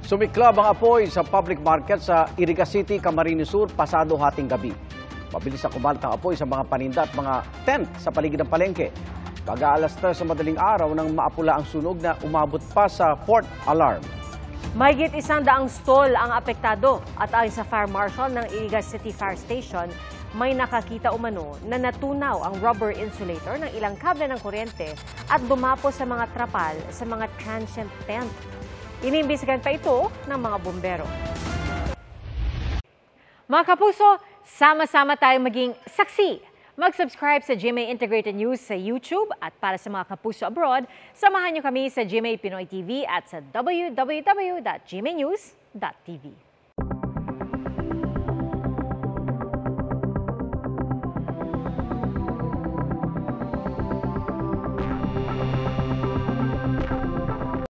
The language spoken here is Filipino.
Sumiklab ang apoy sa public market sa Iriga City, Camarines Sur pasado hating gabi. Mabilis na kumalat ang apoy sa mga paninda at mga tent sa paligid ng palengke. Pag-aalas 3 sa madaling araw nang maapula ang sunog na umabot pa sa 4th alarm. Mahigit 100 stall ang apektado at ayon sa Fire Marshal ng Iriga City Fire Station, may nakakita umano na natunaw ang rubber insulator ng ilang kable ng kuryente at dumapo sa mga trapal sa mga transient tent. Iniimbestigahan pa ito ng mga bumbero. Mga kapuso, sama-sama tayong maging saksi. Mag-subscribe sa GMA Integrated News sa YouTube at para sa mga kapuso abroad, samahan niyo kami sa GMA Pinoy TV at sa www.gmanews.tv.